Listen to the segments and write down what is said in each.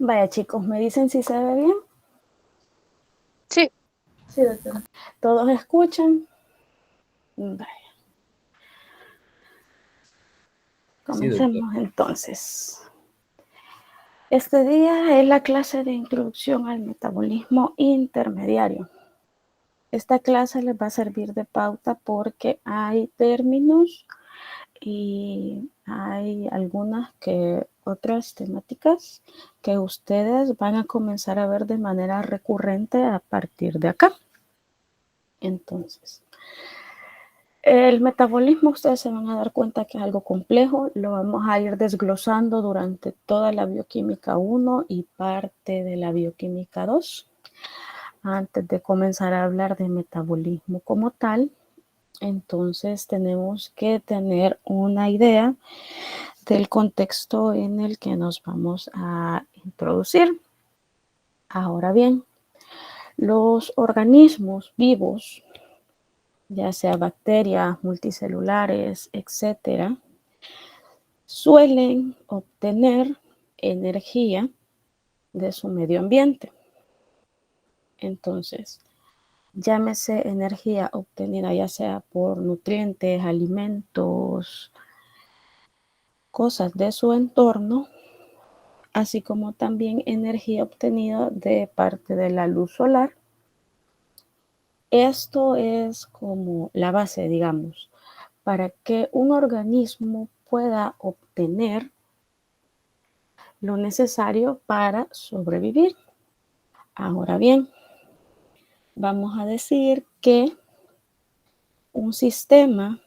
Vaya, chicos, ¿me dicen si se ve bien? Sí. Sí, doctora. ¿Todos escuchan? Vaya, Sí, doctor. comencemos entonces. Este día es la clase de introducción al metabolismo intermediario. Esta clase les va a servir de pauta porque hay términos y hay algunas otras temáticas que ustedes van a comenzar a ver de manera recurrente a partir de acá. Entonces, el metabolismo, ustedes se van a dar cuenta que es algo complejo, lo vamos a ir desglosando durante toda la bioquímica 1 y parte de la bioquímica 2. Antes de comenzar a hablar de metabolismo como tal, entonces tenemos que tener una idea del contexto en el que nos vamos a introducir. Ahora bien, los organismos vivos, ya sea bacterias, multicelulares, etcétera, suelen obtener energía de su medio ambiente. Entonces, llámese energía obtenida ya sea por nutrientes, alimentos, cosas de su entorno, así como también energía obtenida de parte de la luz solar. Esto es como la base, digamos, para que un organismo pueda obtener lo necesario para sobrevivir. Ahora bien, vamos a decir que un sistema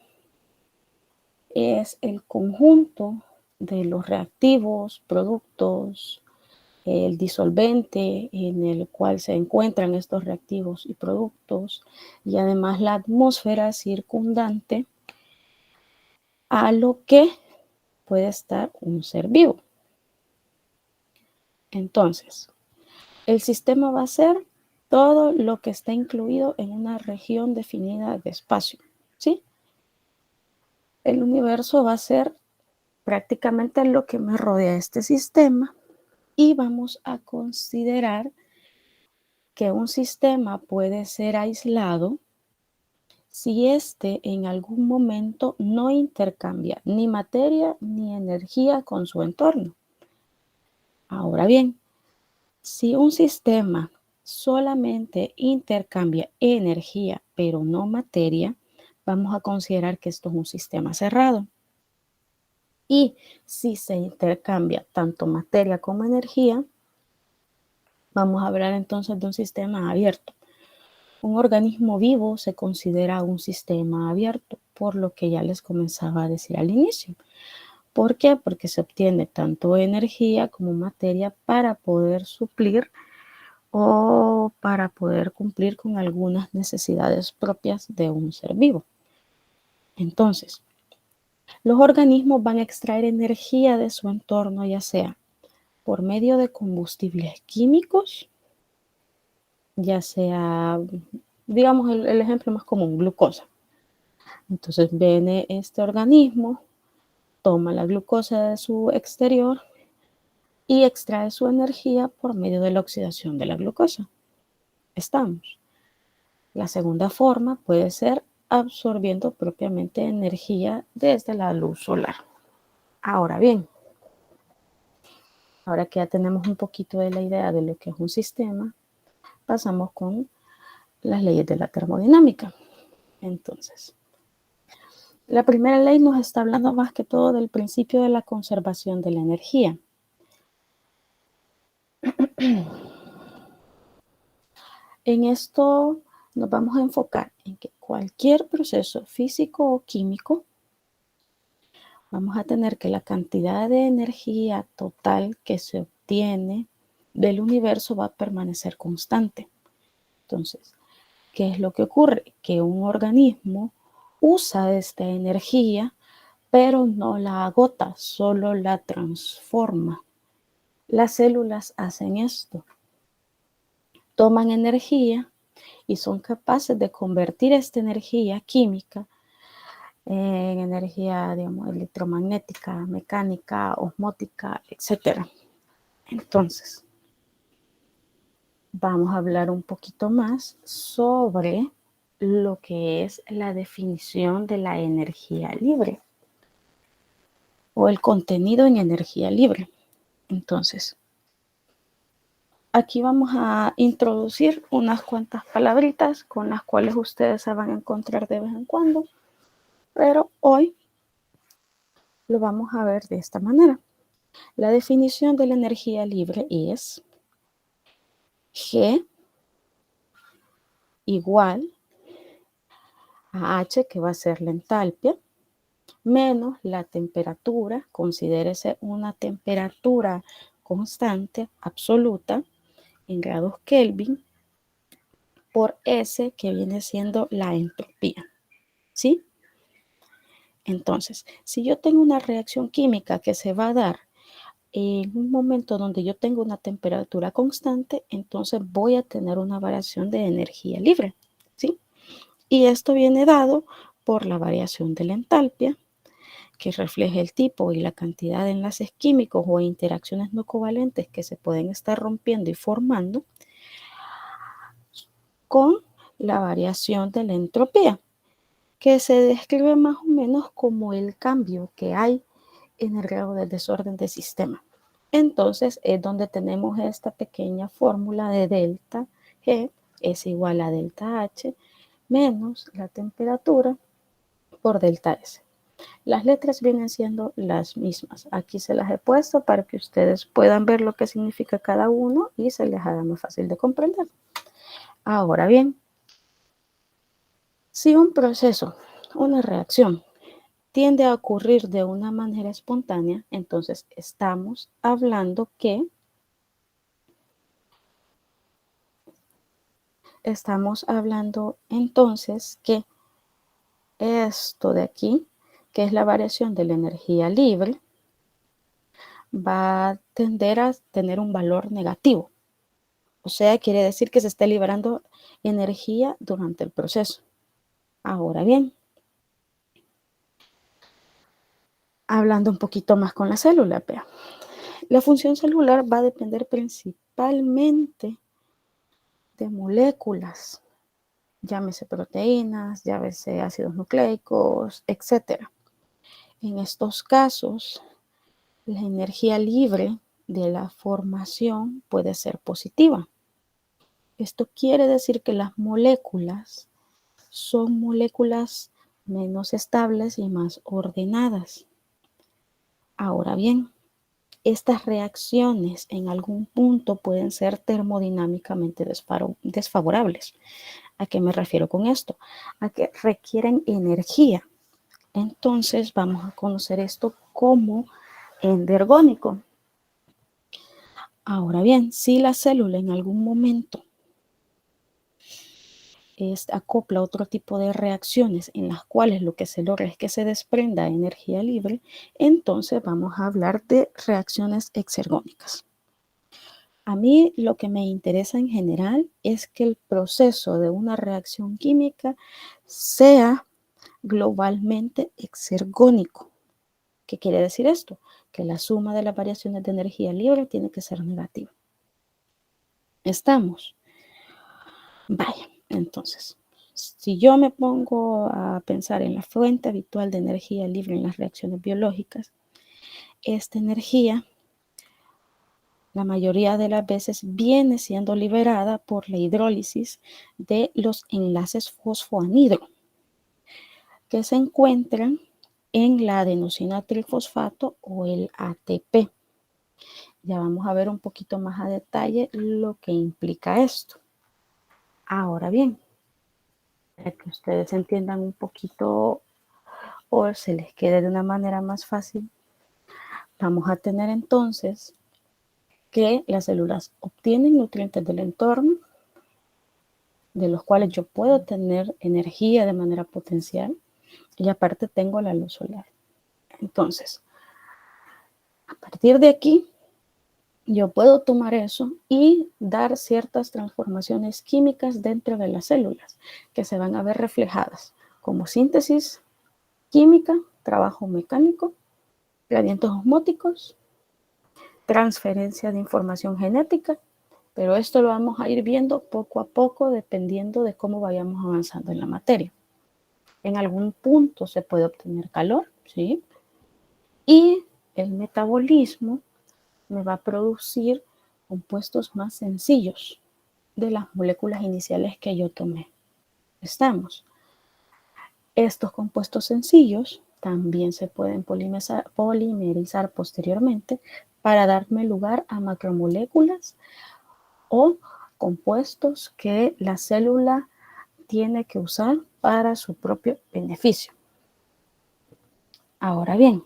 es el conjunto de los reactivos, productos, el disolvente en el cual se encuentran estos reactivos y productos, y además la atmósfera circundante a lo que puede estar un ser vivo. Entonces, el sistema va a ser todo lo que está incluido en una región definida de espacio, ¿sí? El universo va a ser prácticamente lo que me rodea este sistema y vamos a considerar que un sistema puede ser aislado si éste en algún momento no intercambia ni materia ni energía con su entorno. Ahora bien, si un sistema solamente intercambia energía pero no materia, vamos a considerar que esto es un sistema cerrado. Y si se intercambia tanto materia como energía, vamos a hablar entonces de un sistema abierto. Un organismo vivo se considera un sistema abierto, por lo que ya les comenzaba a decir al inicio. ¿Por qué? Porque se obtiene tanto energía como materia para poder suplir o para poder cumplir con algunas necesidades propias de un ser vivo. Entonces, los organismos van a extraer energía de su entorno, ya sea por medio de combustibles químicos, ya sea, digamos, el ejemplo más común, glucosa. Entonces viene este organismo, toma la glucosa de su exterior y extrae su energía por medio de la oxidación de la glucosa. Estamos. La segunda forma puede ser absorbiendo propiamente energía desde la luz solar. Ahora bien, ahora que ya tenemos un poquito de la idea de lo que es un sistema, pasamos con las leyes de la termodinámica. Entonces, la primera ley nos está hablando más que todo del principio de la conservación de la energía. En esto nos vamos a enfocar en que cualquier proceso físico o químico, vamos a tener que la cantidad de energía total que se obtiene del universo va a permanecer constante. Entonces, ¿qué es lo que ocurre? Que un organismo usa esta energía, pero no la agota, solo la transforma. Las células hacen esto. Toman energía y son capaces de convertir esta energía química en energía, digamos, electromagnética, mecánica, osmótica, etc. Entonces, vamos a hablar un poquito más sobre lo que es la definición de la energía libre o el contenido en energía libre. Entonces, aquí vamos a introducir unas cuantas palabritas con las cuales ustedes se van a encontrar de vez en cuando, pero hoy lo vamos a ver de esta manera. La definición de la energía libre es G igual a H, que va a ser la entalpia, menos la temperatura, considérese una temperatura constante, absoluta, en grados Kelvin, por S, que viene siendo la entropía, ¿sí? Entonces, si yo tengo una reacción química que se va a dar en un momento donde yo tengo una temperatura constante, entonces voy a tener una variación de energía libre, ¿sí? Y esto viene dado por la variación de la entalpia, que refleja el tipo y la cantidad de enlaces químicos o interacciones no covalentes que se pueden estar rompiendo y formando, con la variación de la entropía, que se describe más o menos como el cambio que hay en el grado de desorden del sistema. Entonces es donde tenemos esta pequeña fórmula de delta G es igual a delta H menos la temperatura por delta S. Las letras vienen siendo las mismas. Aquí se las he puesto para que ustedes puedan ver lo que significa cada uno y se les haga más fácil de comprender. Ahora bien, si un proceso, una reacción, tiende a ocurrir de una manera espontánea, entonces estamos hablando que esto de aquí, que es la variación de la energía libre, va a tender a tener un valor negativo. O sea, quiere decir que se está liberando energía durante el proceso. Ahora bien, hablando un poquito más con la célula, vea. La función celular va a depender principalmente de moléculas, llámese proteínas, llámese ácidos nucleicos, etc. En estos casos, la energía libre de la formación puede ser positiva. Esto quiere decir que las moléculas son moléculas menos estables y más ordenadas. Ahora bien, estas reacciones en algún punto pueden ser termodinámicamente desfavorables. ¿A qué me refiero con esto? A que requieren energía. Entonces vamos a conocer esto como endergónico. Ahora bien, si la célula en algún momento acopla otro tipo de reacciones en las cuales lo que se logra es que se desprenda energía libre, entonces vamos a hablar de reacciones exergónicas. A mí lo que me interesa en general es que el proceso de una reacción química sea globalmente exergónico. ¿Qué quiere decir esto? Que la suma de las variaciones de energía libre tiene que ser negativa. ¿Estamos? Vaya, entonces, si yo me pongo a pensar en la fuente habitual de energía libre en las reacciones biológicas, esta energía la mayoría de las veces viene siendo liberada por la hidrólisis de los enlaces fosfoanhidro que se encuentran en la adenosina trifosfato o el ATP. Ya vamos a ver un poquito más a detalle lo que implica esto. Ahora bien, para que ustedes entiendan un poquito o se les quede de una manera más fácil, vamos a tener entonces que las células obtienen nutrientes del entorno, de los cuales yo puedo tener energía de manera potencial, y aparte tengo la luz solar. Entonces, a partir de aquí, yo puedo tomar eso y dar ciertas transformaciones químicas dentro de las células que se van a ver reflejadas como síntesis química, trabajo mecánico, gradientes osmóticos, transferencia de información genética Pero esto lo vamos a ir viendo poco a poco dependiendo de cómo vayamos avanzando en la materia. En algún punto se puede obtener calor, ¿sí? Y el metabolismo me va a producir compuestos más sencillos de las moléculas iniciales que yo tomé. Estamos. Estos compuestos sencillos también se pueden polimerizar posteriormente para darme lugar a macromoléculas o compuestos que la célula tiene que usar para su propio beneficio. Ahora bien,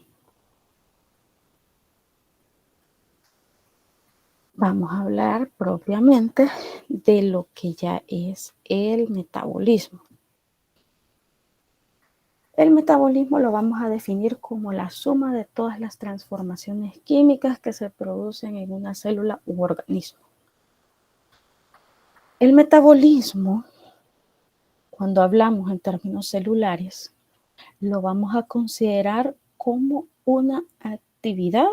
vamos a hablar propiamente de lo que ya es el metabolismo. El metabolismo lo vamos a definir como la suma de todas las transformaciones químicas que se producen en una célula u organismo. El metabolismo, cuando hablamos en términos celulares, lo vamos a considerar como una actividad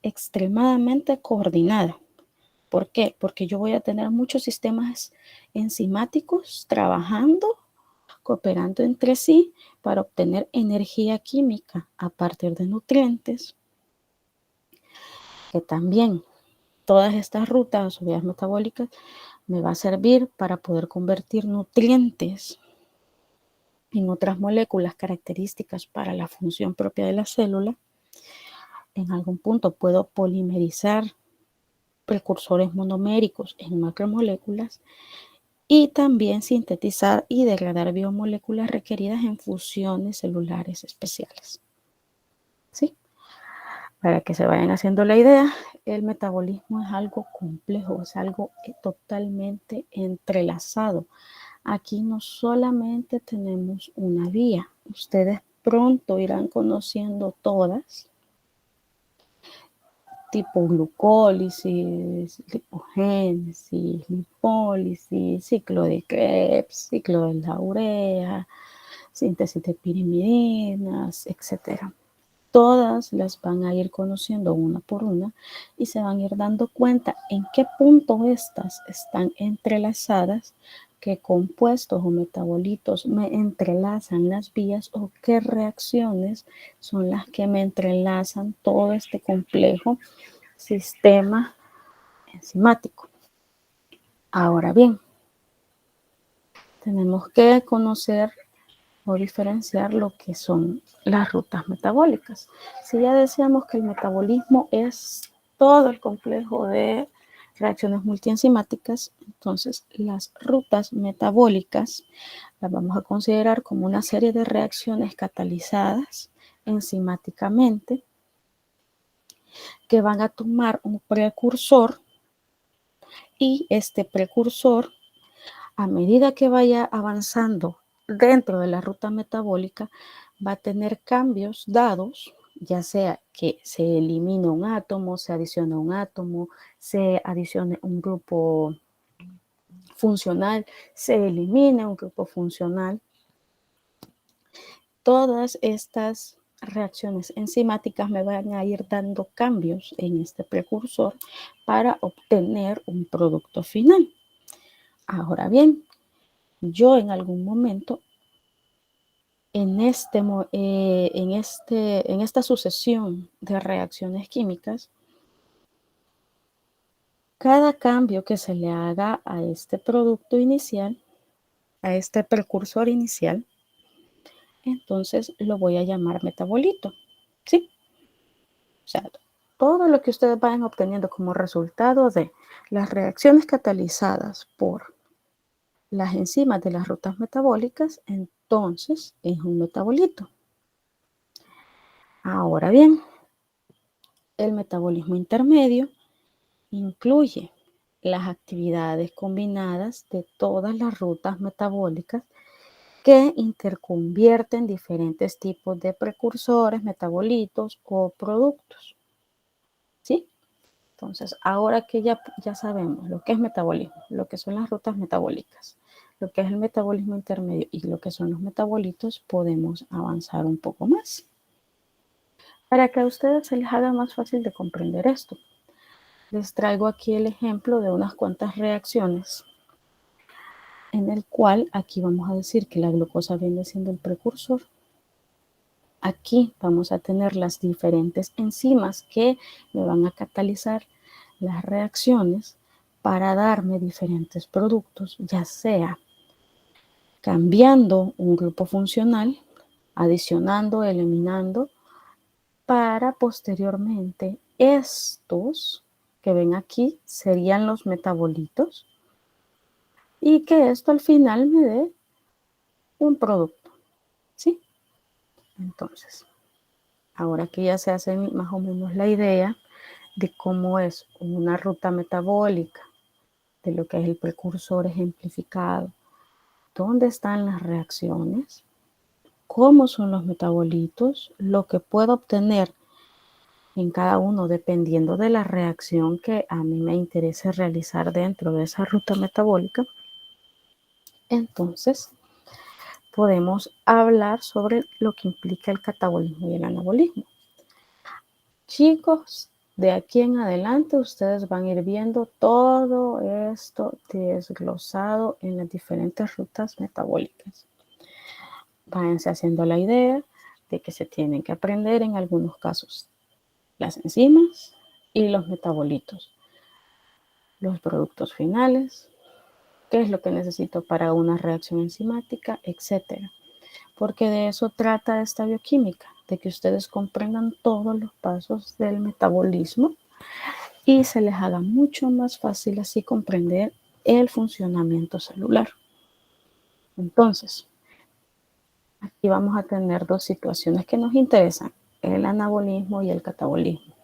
extremadamente coordinada. ¿Por qué? Porque yo voy a tener muchos sistemas enzimáticos trabajando, cooperando entre sí para obtener energía química a partir de nutrientes, que también todas estas rutas o vías metabólicas me va a servir para poder convertir nutrientes en otras moléculas características para la función propia de la célula. En algún punto puedo polimerizar precursores monoméricos en macromoléculas y también sintetizar y degradar biomoléculas requeridas en fusiones celulares especiales. ¿Sí? Para que se vayan haciendo la idea, el metabolismo es algo complejo, es algo totalmente entrelazado. Aquí no solamente tenemos una vía, ustedes pronto irán conociendo todas, tipo glucólisis, lipogénesis, lipólisis, ciclo de Krebs, ciclo de la urea, síntesis de pirimidinas, etc. Todas las van a ir conociendo una por una y se van a ir dando cuenta en qué punto estas están entrelazadas, qué compuestos o metabolitos me entrelazan las vías o qué reacciones son las que me entrelazan todo este complejo sistema enzimático. Ahora bien, tenemos que conocer o diferenciar lo que son las rutas metabólicas. Si ya decíamos que el metabolismo es todo el complejo de reacciones multienzimáticas, entonces las rutas metabólicas las vamos a considerar como una serie de reacciones catalizadas enzimáticamente que van a tomar un precursor y este precursor, a medida que vaya avanzando dentro de la ruta metabólica, va a tener cambios dados, ya sea que se elimine un átomo, se adicione un átomo, se adicione un grupo funcional, se elimine un grupo funcional. Todas estas reacciones enzimáticas me van a ir dando cambios en este precursor para obtener un producto final. Ahora bien, yo en algún momento en esta sucesión de reacciones químicas, cada cambio que se le haga a este producto inicial, a este precursor inicial, entonces lo voy a llamar metabolito, ¿sí? O sea, todo lo que ustedes vayan obteniendo como resultado de las reacciones catalizadas por las enzimas de las rutas metabólicas, entonces es un metabolito. Ahora bien, el metabolismo intermedio incluye las actividades combinadas de todas las rutas metabólicas que interconvierten diferentes tipos de precursores, metabolitos o productos. ¿Sí? Entonces, ahora que ya sabemos lo que es metabolismo, lo que son las rutas metabólicas, lo que es el metabolismo intermedio y lo que son los metabolitos, podemos avanzar un poco más. Para que a ustedes se les haga más fácil de comprender esto, Les traigo aquí el ejemplo de unas cuantas reacciones en el cual aquí vamos a decir que la glucosa viene siendo el precursor. Aquí vamos a tener las diferentes enzimas que me van a catalizar las reacciones para darme diferentes productos, ya sea cambiando un grupo funcional, adicionando, eliminando, para posteriormente estos que ven aquí serían los metabolitos y que esto al final me dé un producto, ¿sí? Entonces, ahora que ya se hace más o menos la idea de cómo es una ruta metabólica, de lo que es el precursor ejemplificado, dónde están las reacciones, cómo son los metabolitos, lo que puedo obtener en cada uno dependiendo de la reacción que a mí me interese realizar dentro de esa ruta metabólica. Entonces, podemos hablar sobre lo que implica el catabolismo y el anabolismo. Chicos, de aquí en adelante ustedes van a ir viendo todo esto desglosado en las diferentes rutas metabólicas. Váyanse haciendo la idea de que se tienen que aprender en algunos casos las enzimas y los metabolitos, los productos finales, qué es lo que necesito para una reacción enzimática, etcétera. Porque de eso trata esta bioquímica, de que ustedes comprendan todos los pasos del metabolismo y se les haga mucho más fácil así comprender el funcionamiento celular. Entonces, aquí vamos a tener dos situaciones que nos interesan, el anabolismo y el catabolismo.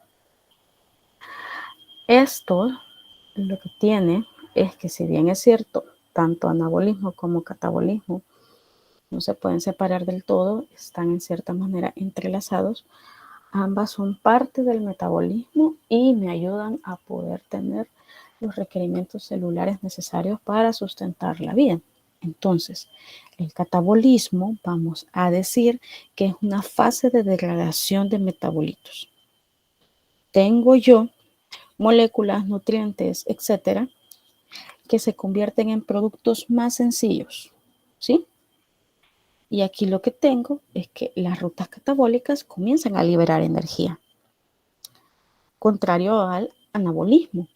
Esto lo que tiene es que si bien es cierto, tanto anabolismo como catabolismo no se pueden separar del todo, están en cierta manera entrelazados. Ambas son parte del metabolismo y me ayudan a poder tener los requerimientos celulares necesarios para sustentar la vida. Entonces, el catabolismo, vamos a decir que es una fase de degradación de metabolitos. Tengo yo moléculas, nutrientes, etcétera, que se convierten en productos más sencillos, ¿sí? Y aquí lo que tengo es que las rutas catabólicas comienzan a liberar energía, contrario al anabolismo.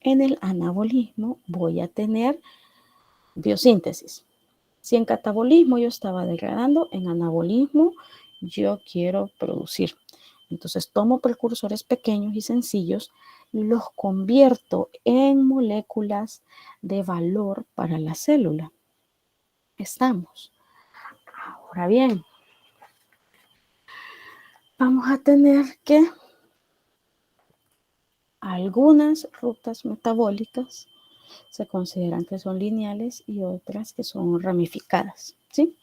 En el anabolismo voy a tener biosíntesis. Si en catabolismo yo estaba degradando, en anabolismo yo quiero producir. Entonces tomo precursores pequeños y sencillos y los convierto en moléculas de valor para la célula. Estamos. Ahora bien, vamos a tener que algunas rutas metabólicas se consideran que son lineales y otras que son ramificadas, ¿sí?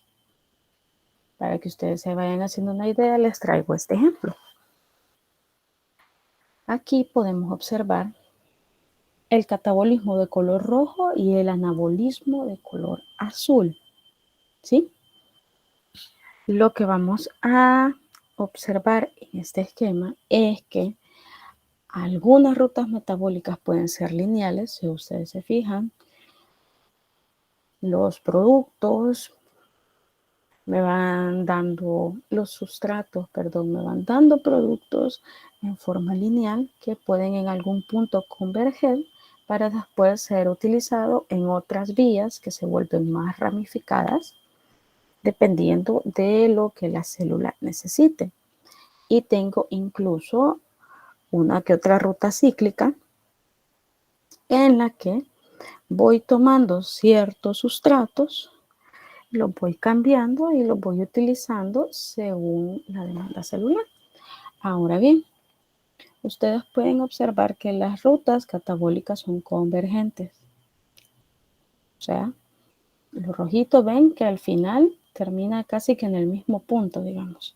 Para que ustedes se vayan haciendo una idea, les traigo este ejemplo. Aquí podemos observar el catabolismo de color rojo y el anabolismo de color azul, ¿sí? Lo que vamos a observar en este esquema es que algunas rutas metabólicas pueden ser lineales, si ustedes se fijan. Los productos me van dando, los sustratos, perdón, me van dando productos en forma lineal que pueden en algún punto converger para después ser utilizado en otras vías que se vuelven más ramificadas dependiendo de lo que la célula necesite. Y tengo incluso una que otra ruta cíclica en la que voy tomando ciertos sustratos, los voy cambiando y los voy utilizando según la demanda celular. Ahora bien, ustedes pueden observar que las rutas catabólicas son convergentes. O sea, los rojitos ven que al final termina casi que en el mismo punto, digamos.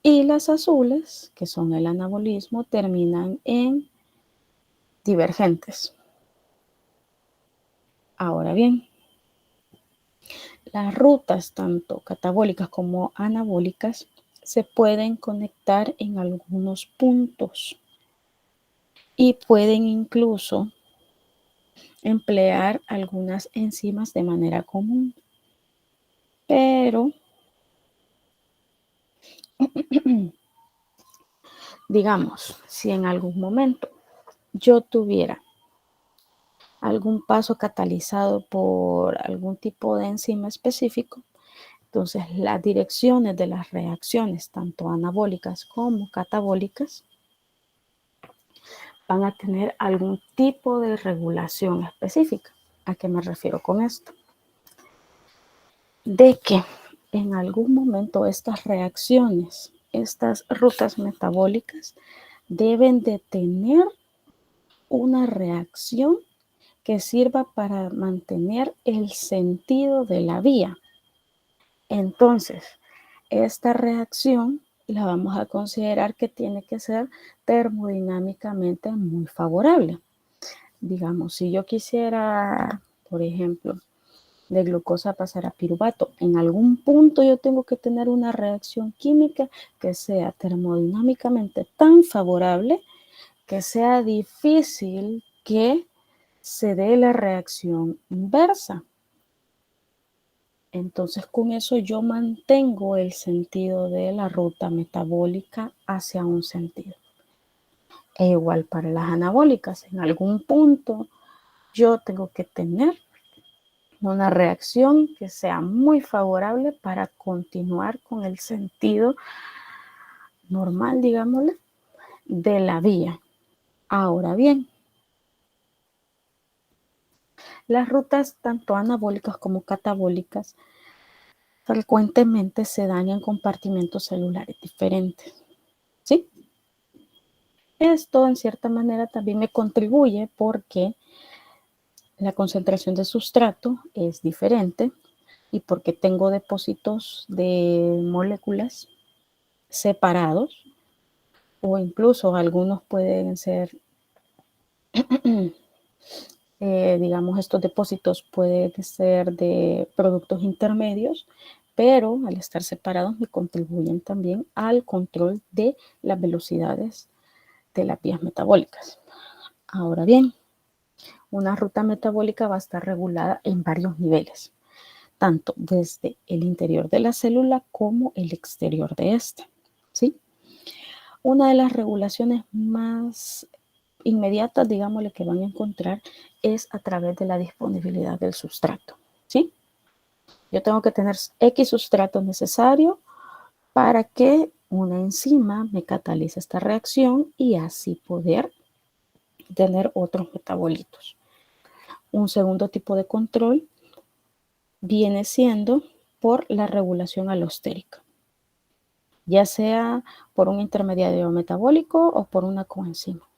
Y las azules, que son el anabolismo, terminan en divergentes. Ahora bien, las rutas tanto catabólicas como anabólicas se pueden conectar en algunos puntos. y pueden incluso emplear algunas enzimas de manera común. Pero digamos, si en algún momento yo tuviera algún paso catalizado por algún tipo de enzima específico, entonces las direcciones de las reacciones, tanto anabólicas como catabólicas, van a tener algún tipo de regulación específica. ¿A qué me refiero con esto? De que en algún momento estas reacciones, estas rutas metabólicas, deben de tener una reacción que sirva para mantener el sentido de la vía. Entonces, esta reacción la vamos a considerar que tiene que ser termodinámicamente muy favorable. Digamos, si yo quisiera, por ejemplo, de glucosa pasar a piruvato, en algún punto yo tengo que tener una reacción química que sea termodinámicamente tan favorable que sea difícil que se dé la reacción inversa. Entonces, con eso yo mantengo el sentido de la ruta metabólica hacia un sentido. E igual para las anabólicas, en algún punto yo tengo que tener una reacción que sea muy favorable para continuar con el sentido normal, digámosle, de la vía. Ahora bien, las rutas tanto anabólicas como catabólicas frecuentemente se dan en compartimentos celulares diferentes, ¿sí? Esto en cierta manera también me contribuye porque la concentración de sustrato es diferente y porque tengo depósitos de moléculas separados o incluso algunos pueden ser, digamos, estos depósitos pueden ser de productos intermedios, pero al estar separados me contribuyen también al control de las velocidades de las vías metabólicas. Ahora bien, una ruta metabólica va a estar regulada en varios niveles, tanto desde el interior de la célula como el exterior de esta, ¿sí? Una de las regulaciones más inmediatas, digámosle, que van a encontrar es a través de la disponibilidad del sustrato, ¿sí? Yo tengo que tener X sustrato necesario para que una enzima me catalice esta reacción y así poder tener otros metabolitos. Un segundo tipo de control viene siendo por la regulación alostérica, ya sea por un intermediario metabólico o por una coenzima.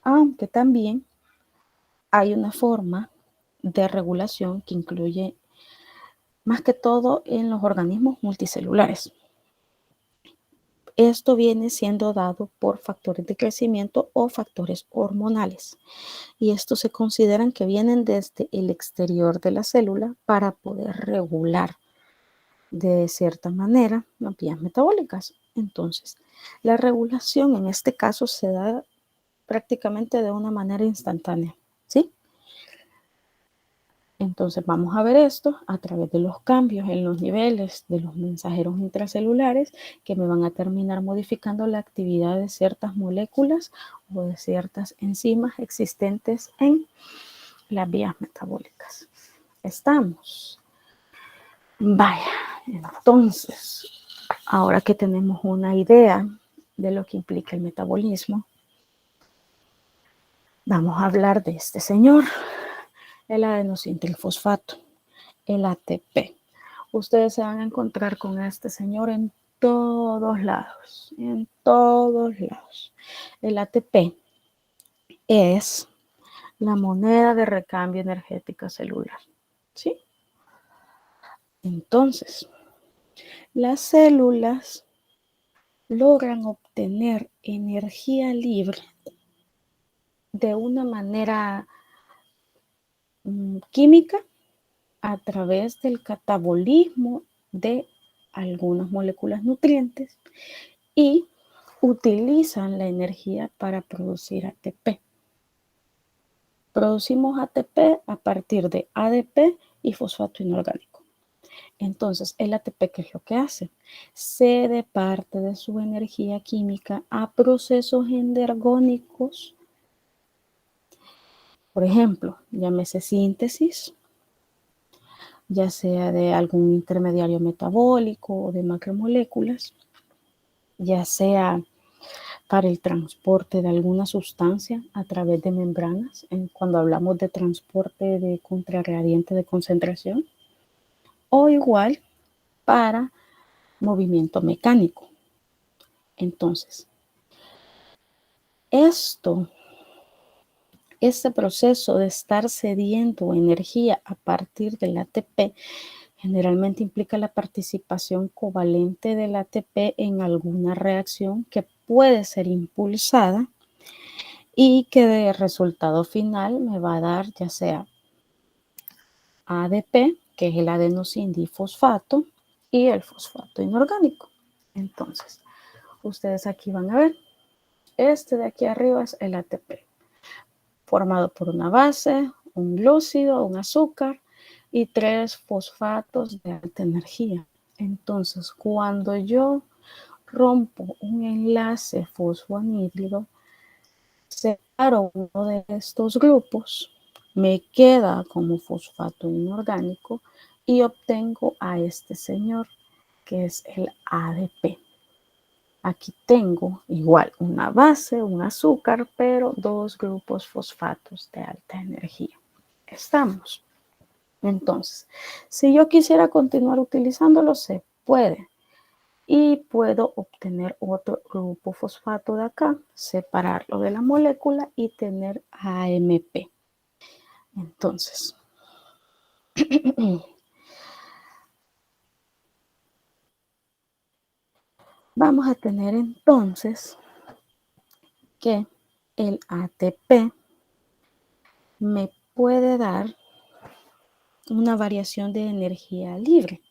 Aunque también hay una forma de regulación que incluye más que todo en los organismos multicelulares. Esto viene siendo dado por factores de crecimiento o factores hormonales. Y estos se consideran que vienen desde el exterior de la célula para poder regular de cierta manera las vías metabólicas. Entonces, la regulación en este caso se da prácticamente de una manera instantánea, ¿sí? Entonces vamos a ver esto a través de los cambios en los niveles de los mensajeros intracelulares que me van a terminar modificando la actividad de ciertas moléculas o de ciertas enzimas existentes en las vías metabólicas. ¿Estamos? Vaya, entonces, ahora que tenemos una idea de lo que implica el metabolismo, vamos a hablar de este señor, el adenosintrifosfato, el ATP. Ustedes se van a encontrar con este señor en todos lados, en todos lados. El ATP es la moneda de recambio energética celular, ¿sí? Entonces, las células logran obtener energía libre de una manera química a través del catabolismo de algunas moléculas nutrientes y utilizan la energía para producir ATP. Producimos ATP a partir de ADP y fosfato inorgánico. Entonces, el ATP, ¿qué es lo que hace? Cede parte de su energía química a procesos endergónicos. Por ejemplo, llámese síntesis, ya sea de algún intermediario metabólico o de macromoléculas, ya sea para el transporte de alguna sustancia a través de membranas, cuando hablamos de transporte de contrarradiante de concentración, o igual para movimiento mecánico. Entonces, este proceso de estar cediendo energía a partir del ATP generalmente implica la participación covalente del ATP en alguna reacción que puede ser impulsada y que de resultado final me va a dar ya sea ADP, que es el adenosindifosfato, y el fosfato inorgánico. Entonces, ustedes aquí van a ver, este de aquí arriba es el ATP, formado por una base, un glúcido, un azúcar y 3 fosfatos de alta energía. Entonces, cuando yo rompo un enlace fosfoanhídrido, separo uno de estos grupos, me queda como fosfato inorgánico y obtengo a este señor, que es el ADP. Aquí tengo igual una base, un azúcar, pero 2 grupos fosfatos de alta energía. Estamos. Entonces, si yo quisiera continuar utilizándolo, se puede. Y puedo obtener otro grupo fosfato de acá, separarlo de la molécula y tener AMP. Entonces, vamos a tener entonces que el ATP me puede dar una variación de energía libre.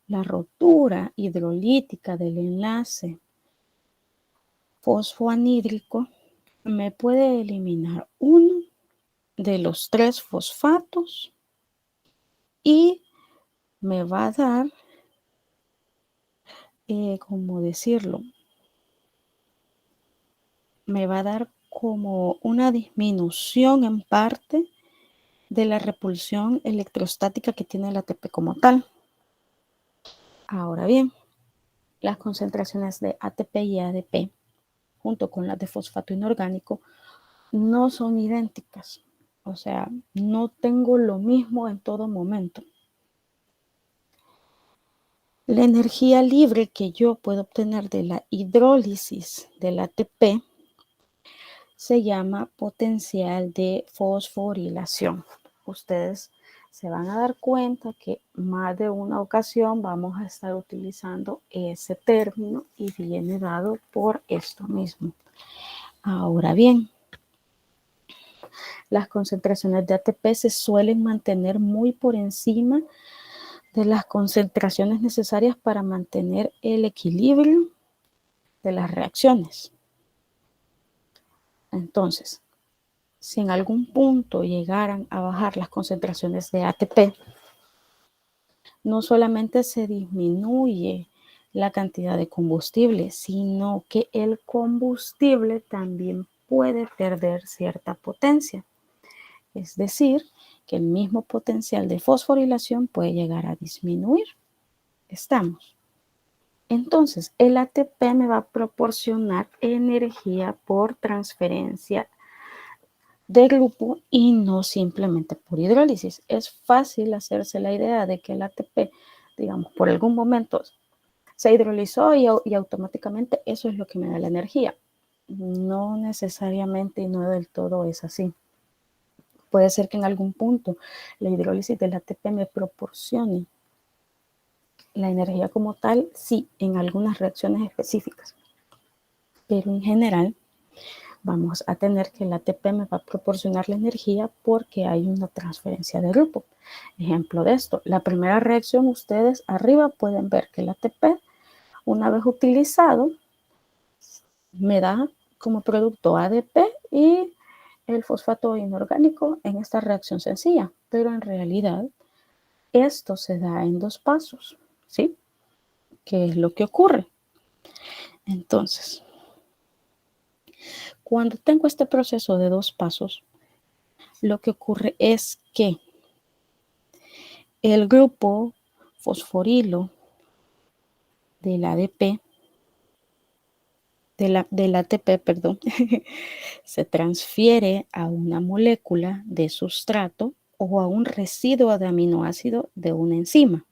La rotura hidrolítica del enlace fosfoanhídrico me puede eliminar uno de los 3 fosfatos y me va a dar, ¿cómo decirlo? Me va a dar como una disminución en parte de la repulsión electrostática que tiene el ATP como tal. Ahora bien, las concentraciones de ATP y ADP, junto con las de fosfato inorgánico, no son idénticas. O sea, no tengo lo mismo en todo momento. La energía libre que yo puedo obtener de la hidrólisis del ATP se llama potencial de fosforilación. Ustedes se van a dar cuenta que más de una ocasión vamos a estar utilizando ese término y viene dado por esto mismo. Ahora bien, las concentraciones de ATP se suelen mantener muy por encima de las concentraciones necesarias para mantener el equilibrio de las reacciones. Entonces, si en algún punto llegaran a bajar las concentraciones de ATP, no solamente se disminuye la cantidad de combustible, sino que el combustible también puede perder cierta potencia. Es decir, que el mismo potencial de fosforilación puede llegar a disminuir. Estamos. Entonces, el ATP me va a proporcionar energía por transferencia de grupo y no simplemente por hidrólisis. Es fácil hacerse la idea de que el ATP, digamos, por algún momento se hidrolizó y automáticamente eso es lo que me da la energía. No necesariamente y no del todo es así. Puede ser que en algún punto la hidrólisis del ATP me proporcione la energía como tal, sí, en algunas reacciones específicas. Pero en general, vamos a tener que el ATP me va a proporcionar la energía porque hay una transferencia de grupo. Ejemplo de esto, la primera reacción, ustedes arriba pueden ver que el ATP, una vez utilizado, me da como producto ADP y el fosfato inorgánico en esta reacción sencilla, pero en realidad esto se da en 2 pasos, ¿sí? ¿Qué es lo que ocurre? Entonces, cuando tengo este proceso de 2 pasos, lo que ocurre es que el grupo fosforilo del ADP, del ATP, perdón, se transfiere a una molécula de sustrato o a un residuo de aminoácido de una enzima.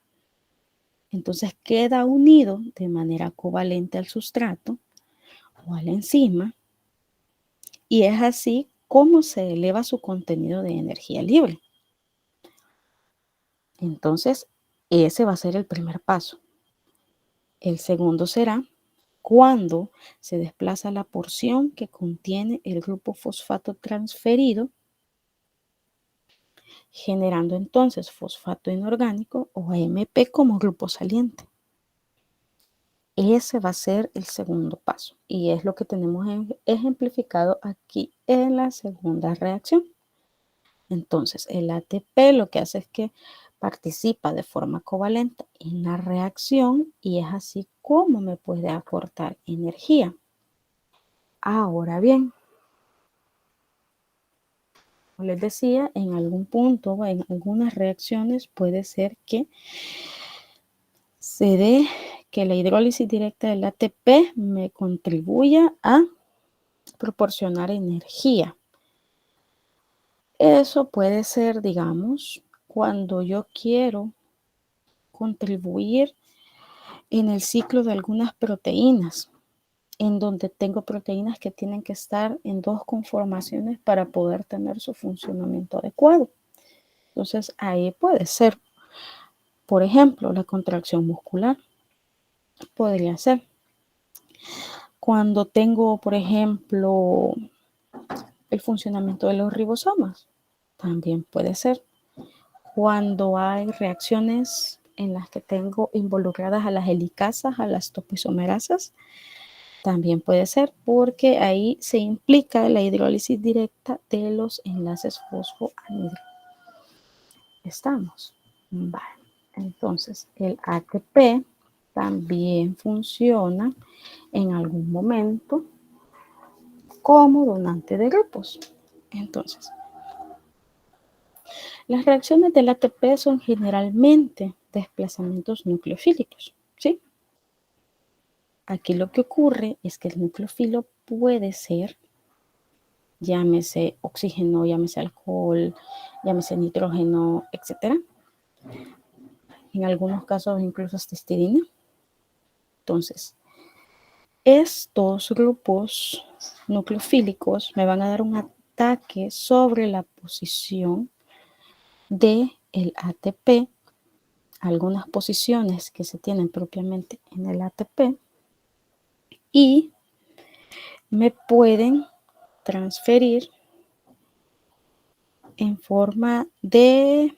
Entonces queda unido de manera covalente al sustrato o a la enzima y es así como se eleva su contenido de energía libre. Entonces, ese va a ser el primer paso. El segundo será cuando se desplaza la porción que contiene el grupo fosfato transferido, generando entonces fosfato inorgánico o AMP como grupo saliente. Ese va a ser el segundo paso y es lo que tenemos ejemplificado aquí en la segunda reacción. Entonces, el ATP lo que hace es que participa de forma covalente en la reacción y es así como me puede aportar energía. Ahora bien, como les decía, en algún punto, en algunas reacciones puede ser que se dé que la hidrólisis directa del ATP me contribuya a proporcionar energía. Eso puede ser, digamos, cuando yo quiero contribuir en el ciclo de algunas proteínas, en donde tengo proteínas que tienen que estar en 2 conformaciones para poder tener su funcionamiento adecuado. Entonces, ahí puede ser, por ejemplo, la contracción muscular. Podría ser. Cuando tengo, por ejemplo, el funcionamiento de los ribosomas, también puede ser. Cuando hay reacciones en las que tengo involucradas a las helicasas, a las topoisomerasas, también puede ser porque ahí se implica la hidrólisis directa de los enlaces fosfoanhidro. ¿Estamos? Vale. Entonces, el ATP también funciona en algún momento como donante de grupos. Entonces, las reacciones del ATP son generalmente desplazamientos nucleofílicos, ¿sí? Aquí lo que ocurre es que el nucleófilo puede ser, llámese oxígeno, llámese alcohol, llámese nitrógeno, etc. En algunos casos incluso hasta histidina. Entonces, estos grupos nucleofílicos me van a dar un ataque sobre la posición del ATP, algunas posiciones que se tienen propiamente en el ATP y me pueden transferir en forma de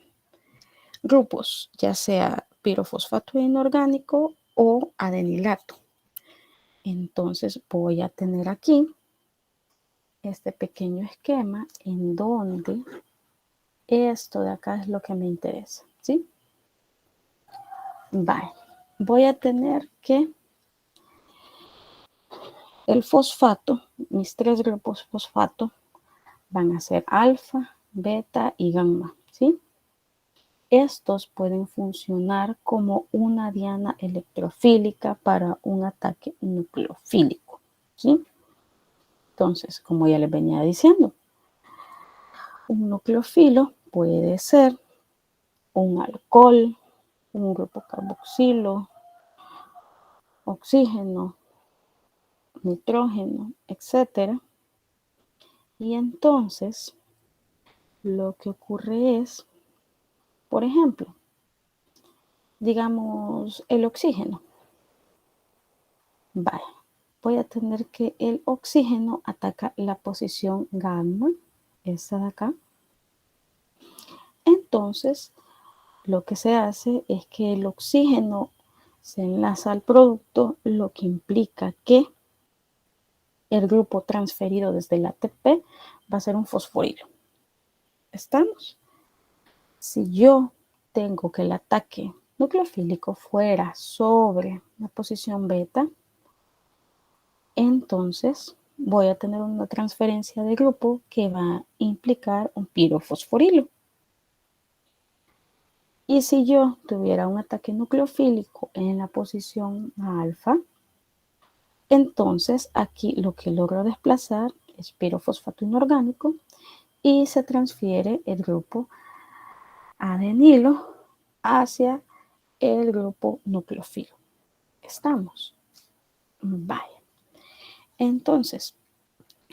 grupos, ya sea pirofosfato inorgánico o adenilato. Entonces voy a tener aquí este pequeño esquema en donde esto de acá es lo que me interesa, ¿sí? Vale. Voy a tener que el fosfato, mis 3 grupos fosfato, van a ser alfa, beta y gamma, ¿sí? Estos pueden funcionar como una diana electrofílica para un ataque nucleofílico, ¿sí? Entonces, como ya les venía diciendo, un nucleófilo puede ser un alcohol, un grupo carboxilo, oxígeno, nitrógeno, etc. Y entonces, lo que ocurre es, por ejemplo, digamos el oxígeno. Vale, voy a tener que el oxígeno ataca la posición gamma, esta de acá. Entonces, lo que se hace es que el oxígeno se enlaza al producto, lo que implica que el grupo transferido desde el ATP va a ser un fosforilo. ¿Estamos? Si yo tengo que el ataque nucleofílico fuera sobre la posición beta, entonces voy a tener una transferencia de grupo que va a implicar un pirofosforilo. Y si yo tuviera un ataque nucleofílico en la posición alfa, entonces aquí lo que logro desplazar es pirofosfato inorgánico y se transfiere el grupo adenilo hacia el grupo nucleófilo. ¿Estamos? Vaya. Entonces,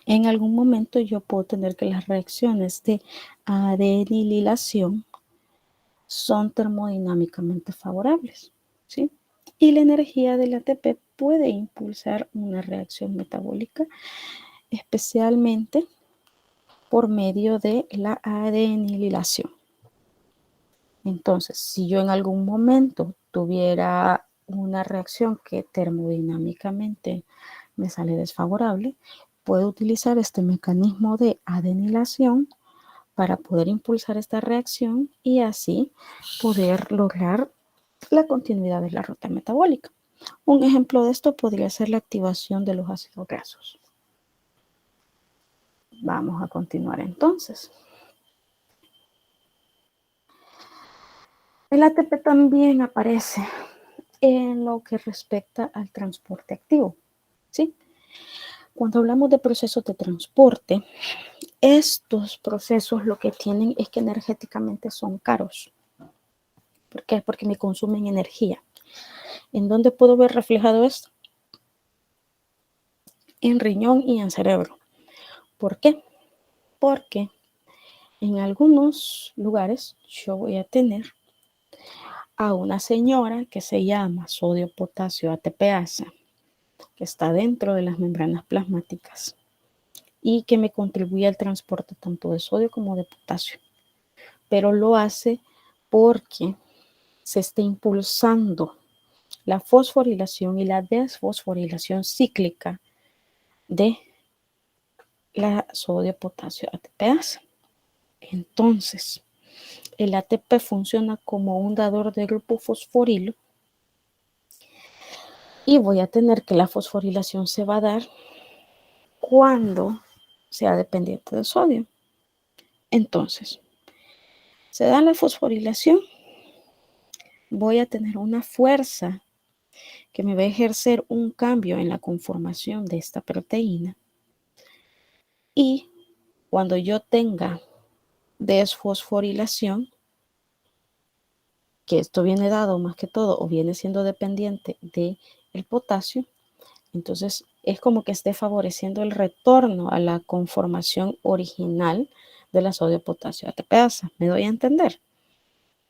en algún momento yo puedo tener que las reacciones de adenililación son termodinámicamente favorables, ¿sí? Y la energía del ATP puede impulsar una reacción metabólica, especialmente por medio de la adenililación. Entonces, si yo en algún momento tuviera una reacción que termodinámicamente me sale desfavorable, puedo utilizar este mecanismo de adenilación para poder impulsar esta reacción y así poder lograr la continuidad de la ruta metabólica. Un ejemplo de esto podría ser la activación de los ácidos grasos. Vamos a continuar entonces. El ATP también aparece en lo que respecta al transporte activo, ¿sí? Cuando hablamos de procesos de transporte, estos procesos lo que tienen es que energéticamente son caros. ¿Por qué? Porque me consumen energía. ¿En dónde puedo ver reflejado esto? En riñón y en cerebro. ¿Por qué? Porque en algunos lugares yo voy a tener a una señora que se llama sodio-potasio ATPasa, que está dentro de las membranas plasmáticas y que me contribuye al transporte tanto de sodio como de potasio. Pero lo hace porque se está impulsando la fosforilación y la desfosforilación cíclica de la sodio-potasio ATPasa. Entonces, el ATP funciona como un dador de grupo fosforilo y voy a tener que la fosforilación se va a dar cuando sea dependiente del sodio. Entonces, se da la fosforilación, voy a tener una fuerza que me va a ejercer un cambio en la conformación de esta proteína. Y cuando yo tenga desfosforilación, que esto viene dado más que todo o viene siendo dependiente del potasio, entonces es como que esté favoreciendo el retorno a la conformación original de la sodio-potasio ATPasa. ¿Me doy a entender?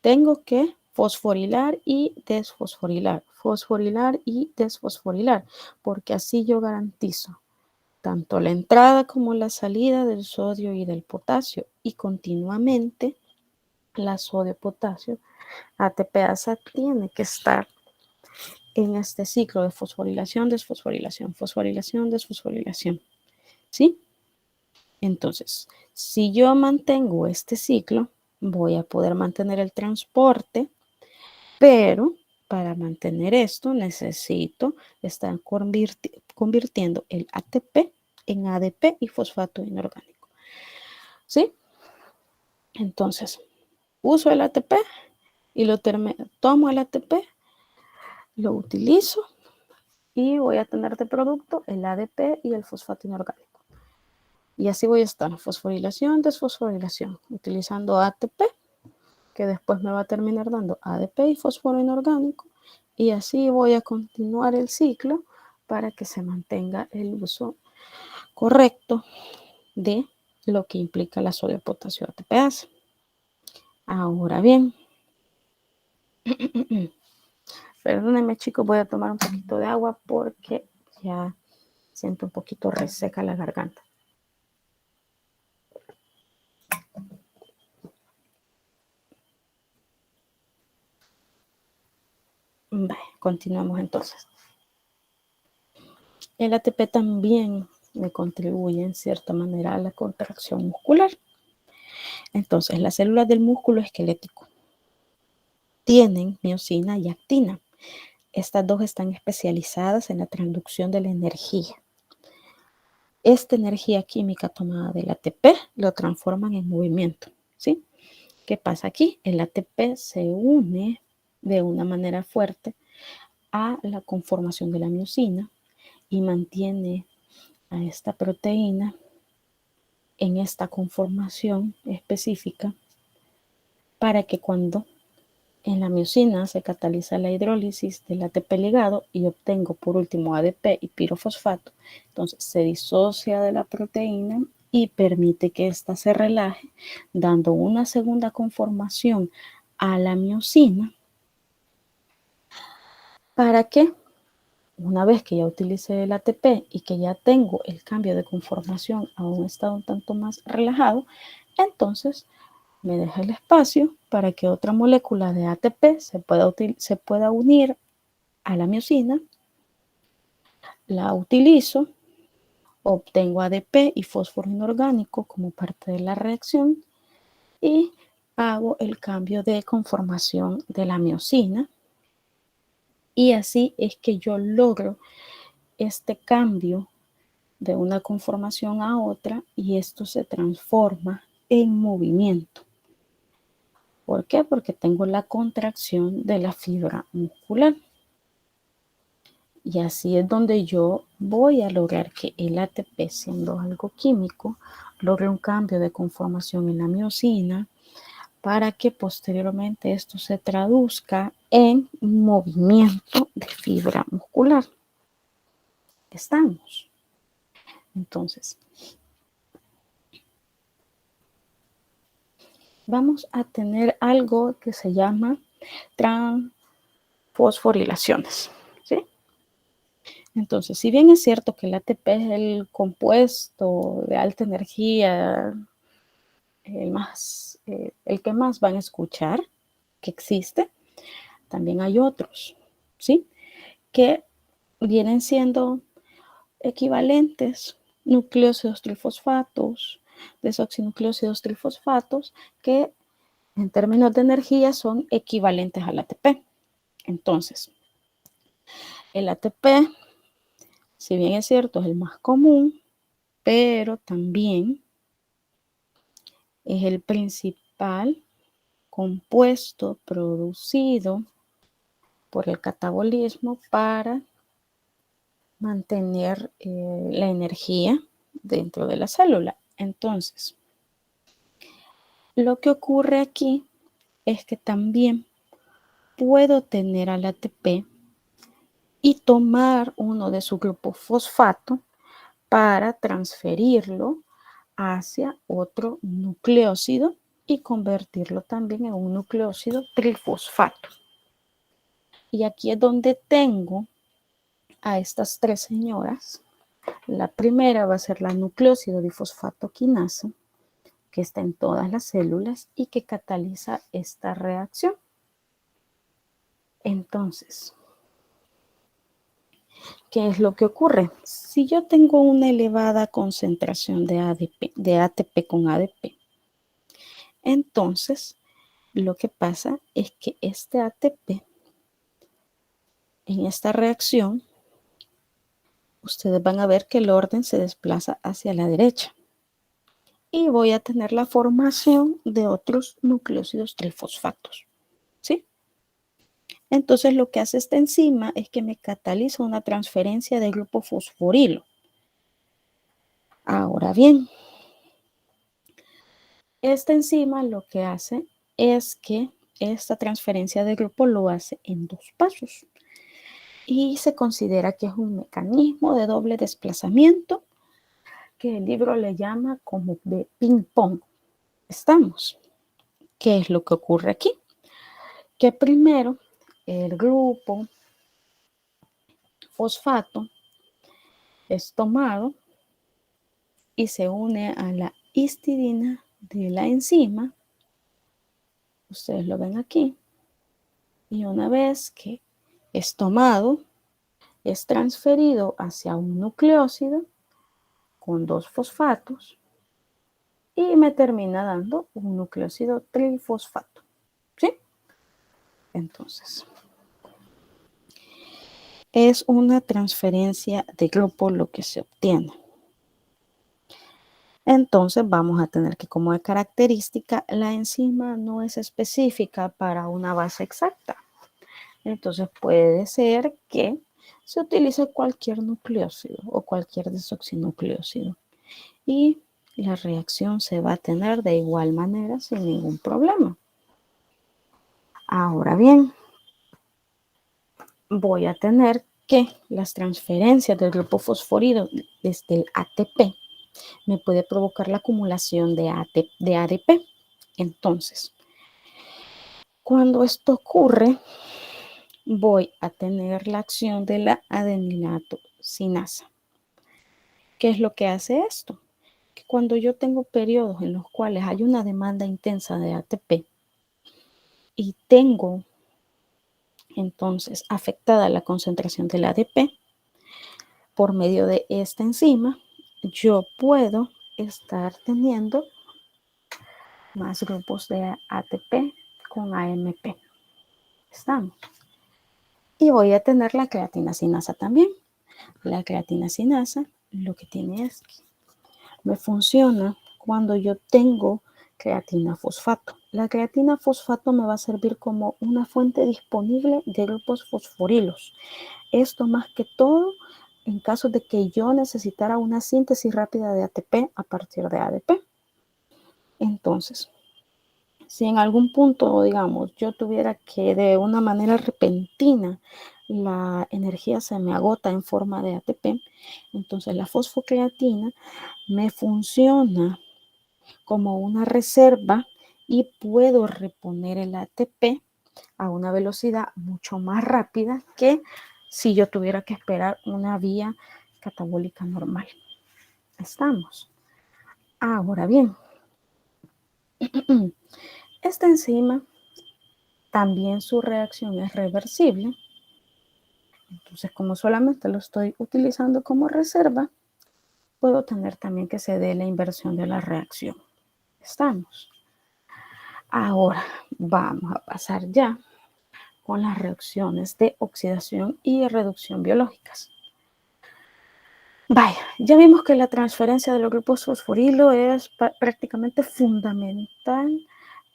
Tengo que fosforilar y desfosforilar, fosforilar y desfosforilar, porque así yo garantizo tanto la entrada como la salida del sodio y del potasio y continuamente la sodio-potasio ATPasa tiene que estar en este ciclo de fosforilación, desfosforilación, fosforilación, desfosforilación, ¿sí? Entonces, si yo mantengo este ciclo, voy a poder mantener el transporte, pero para mantener esto necesito estar convirtiendo el ATP en ADP y fosfato inorgánico, ¿sí? Entonces, uso el ATP y tomo el ATP, lo utilizo y voy a tener de producto el ADP y el fosfato inorgánico. Y así voy a estar fosforilación, desfosforilación, utilizando ATP, que después me va a terminar dando ADP y fósforo inorgánico. Y así voy a continuar el ciclo para que se mantenga el uso correcto de lo que implica la sodio-potasio ATPasa. Ahora bien, perdónenme chicos, voy a tomar un poquito de agua porque ya siento un poquito reseca la garganta. Vale, continuamos entonces. El ATP también me contribuye en cierta manera a la contracción muscular. Entonces, las células del músculo esquelético tienen miosina y actina. Estas dos están especializadas en la transducción de la energía. Esta energía química tomada del ATP lo transforman en movimiento, ¿sí? ¿Qué pasa aquí? El ATP se une de una manera fuerte a la conformación de la miosina y mantiene a esta proteína en esta conformación específica para que cuando en la miosina se cataliza la hidrólisis del ATP ligado y obtengo por último ADP y pirofosfato, entonces se disocia de la proteína y permite que ésta se relaje, dando una segunda conformación a la miosina para que una vez que ya utilicé el ATP y que ya tengo el cambio de conformación a un estado un tanto más relajado, entonces me deja el espacio para que otra molécula de ATP se pueda unir a la miosina, la utilizo, obtengo ADP y fósforo inorgánico como parte de la reacción y hago el cambio de conformación de la miosina. Y así es que yo logro este cambio de una conformación a otra y esto se transforma en movimiento. ¿Por qué? Porque tengo la contracción de la fibra muscular. Y así es donde yo voy a lograr que el ATP, siendo algo químico, logre un cambio de conformación en la miosina para que posteriormente esto se traduzca en movimiento de fibra muscular. Estamos. Entonces, vamos a tener algo que se llama transfosforilaciones, ¿sí? Entonces, si bien es cierto que el ATP es el compuesto de alta energía, el que más van a escuchar que existe, también hay otros, ¿sí? Que vienen siendo equivalentes, nucleósidos trifosfatos, desoxinucleósidos trifosfatos, que en términos de energía son equivalentes al ATP. Entonces, el ATP, si bien es cierto, es el más común, pero también es el principal compuesto producido por el catabolismo para mantener la energía dentro de la célula. Entonces, lo que ocurre aquí es que también puedo tener al ATP y tomar uno de su grupo fosfato para transferirlo hacia otro nucleósido y convertirlo también en un nucleósido trifosfato. Y aquí es donde tengo a estas tres señoras. La primera va a ser la nucleósido difosfato quinasa, que está en todas las células y que cataliza esta reacción. Entonces, ¿qué es lo que ocurre? Si yo tengo una elevada concentración de ATP con ADP, entonces lo que pasa es que este ATP en esta reacción, ustedes van a ver que el orden se desplaza hacia la derecha y voy a tener la formación de otros nucleósidos trifosfatos, ¿sí? Entonces lo que hace esta enzima es que me cataliza una transferencia del grupo fosforilo. Ahora bien, esta enzima lo que hace es que esta transferencia de grupo lo hace en dos pasos y se considera que es un mecanismo de doble desplazamiento que el libro le llama como de ping-pong. Estamos. ¿Qué es lo que ocurre aquí? Que primero el grupo fosfato es tomado y se une a la histidina de la enzima. Ustedes lo ven aquí. Y una vez que es tomado, es transferido hacia un nucleósido con 2 fosfatos y me termina dando un nucleósido trifosfato. ¿Sí? Entonces, es una transferencia de grupo lo que se obtiene. Entonces vamos a tener que, como de característica, la enzima no es específica para una base exacta. Entonces puede ser que se utilice cualquier nucleósido o cualquier desoxinucleósido y la reacción se va a tener de igual manera sin ningún problema. Ahora bien, voy a tener que las transferencias del grupo fosforido desde el ATP me puede provocar la acumulación de ADP. Entonces, cuando esto ocurre, voy a tener la acción de la adenilato sinasa. ¿Qué es lo que hace esto? Que cuando yo tengo periodos en los cuales hay una demanda intensa de ATP y tengo entonces afectada la concentración del ADP por medio de esta enzima, yo puedo estar teniendo más grupos de ATP con AMP. Estamos. Y voy a tener la creatina sinasa también. La creatina sinasa lo que tiene es que me funciona cuando yo tengo creatina fosfato. La creatina fosfato me va a servir como una fuente disponible de grupos fosforilos. Esto más que todo en caso de que yo necesitara una síntesis rápida de ATP a partir de ADP. Entonces, si en algún punto, digamos, yo tuviera que de una manera repentina la energía se me agota en forma de ATP, entonces la fosfocreatina me funciona como una reserva y puedo reponer el ATP a una velocidad mucho más rápida que si yo tuviera que esperar una vía catabólica normal. Estamos. Ahora bien, esta enzima también su reacción es reversible. Entonces, como solamente lo estoy utilizando como reserva, puedo tener también que se dé la inversión de la reacción. Estamos. Ahora vamos a pasar ya con las reacciones de oxidación y reducción biológicas. Vaya, ya vimos que la transferencia de los grupos fosforilo es prácticamente fundamental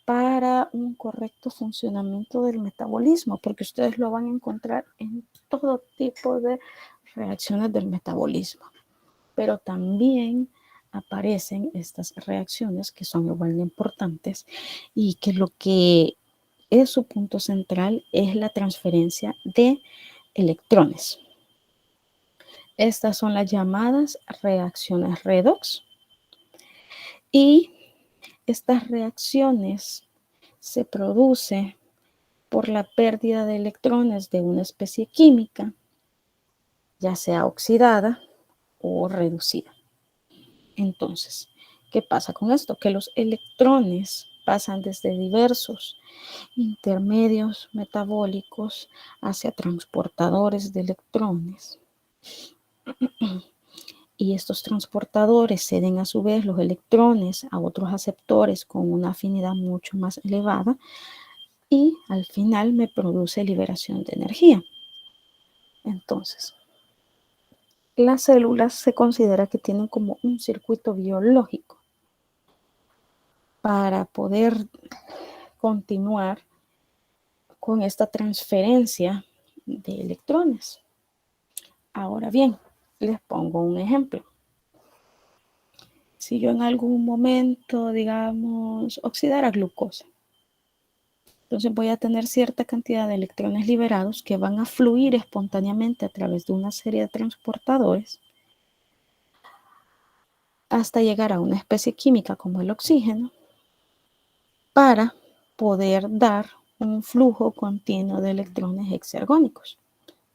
para un correcto funcionamiento del metabolismo, porque ustedes lo van a encontrar en todo tipo de reacciones del metabolismo. Pero también aparecen estas reacciones que son igual de importantes y que lo que es su punto central es la transferencia de electrones. Estas son las llamadas reacciones redox y estas reacciones se producen por la pérdida de electrones de una especie química, ya sea oxidada o reducida. Entonces, ¿qué pasa con esto? Que los electrones pasan desde diversos intermedios metabólicos hacia transportadores de electrones. Y estos transportadores ceden a su vez los electrones a otros aceptores con una afinidad mucho más elevada y al final me produce liberación de energía. Entonces, las células se considera que tienen como un circuito biológico para poder continuar con esta transferencia de electrones. Ahora bien, les pongo un ejemplo. Si yo en algún momento, digamos, oxidara glucosa, entonces voy a tener cierta cantidad de electrones liberados que van a fluir espontáneamente a través de una serie de transportadores hasta llegar a una especie química como el oxígeno para poder dar un flujo continuo de electrones hexaergónicos.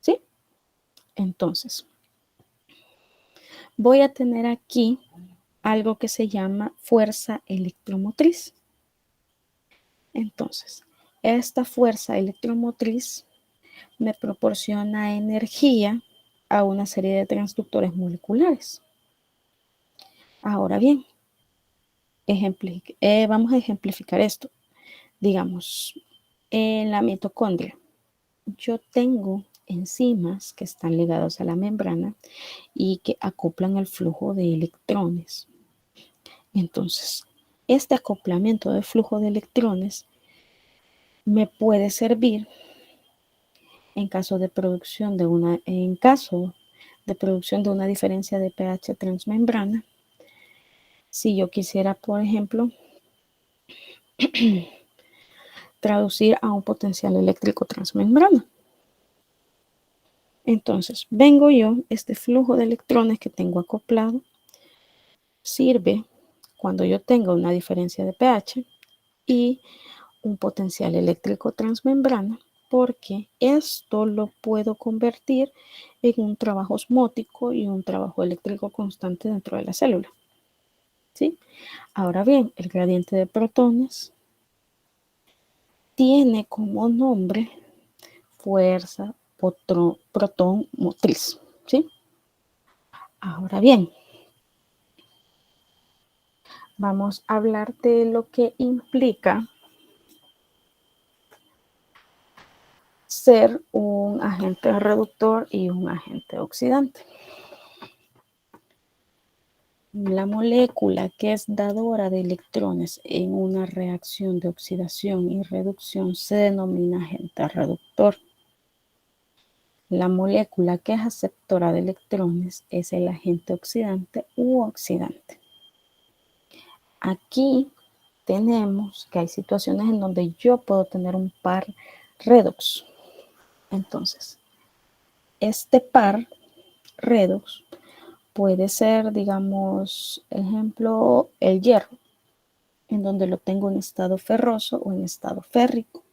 ¿Sí? Entonces, voy a tener aquí algo que se llama fuerza electromotriz. Entonces, esta fuerza electromotriz me proporciona energía a una serie de transductores moleculares. Ahora bien, vamos a ejemplificar esto. Digamos, en la mitocondria, yo tengo enzimas que están ligadas a la membrana y que acoplan el flujo de electrones. Entonces, este acoplamiento de flujo de electrones me puede servir en caso de producción de una diferencia de pH transmembrana. Si yo quisiera, por ejemplo, traducir a un potencial eléctrico transmembrana. Entonces, vengo yo, este flujo de electrones que tengo acoplado, sirve cuando yo tengo una diferencia de pH y un potencial eléctrico transmembrana, porque esto lo puedo convertir en un trabajo osmótico y un trabajo eléctrico constante dentro de la célula. ¿Sí? Ahora bien, el gradiente de protones tiene como nombre fuerza protón motriz. ¿Sí? Ahora bien, vamos a hablar de lo que implica ser un agente reductor y un agente oxidante. La molécula que es dadora de electrones en una reacción de oxidación y reducción se denomina agente reductor. La molécula que es aceptora de electrones es el agente oxidante u oxidante. Aquí tenemos que hay situaciones en donde yo puedo tener un par redox. Entonces, este par redox puede ser, digamos, ejemplo, el hierro, en donde lo tengo en estado ferroso o en estado férrico.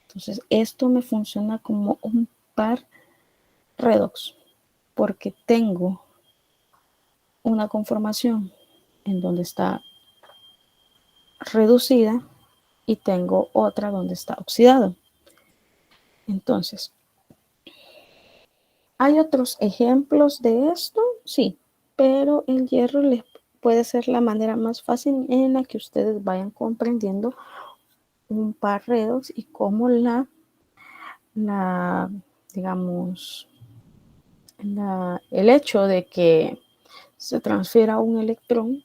Entonces, esto me funciona como un par redox, porque tengo una conformación en donde está reducida y tengo otra donde está oxidado. Entonces, ¿hay otros ejemplos de esto? Sí, pero el hierro les puede ser la manera más fácil en la que ustedes vayan comprendiendo un par redox y cómo digamos, el hecho de que se transfiera un electrón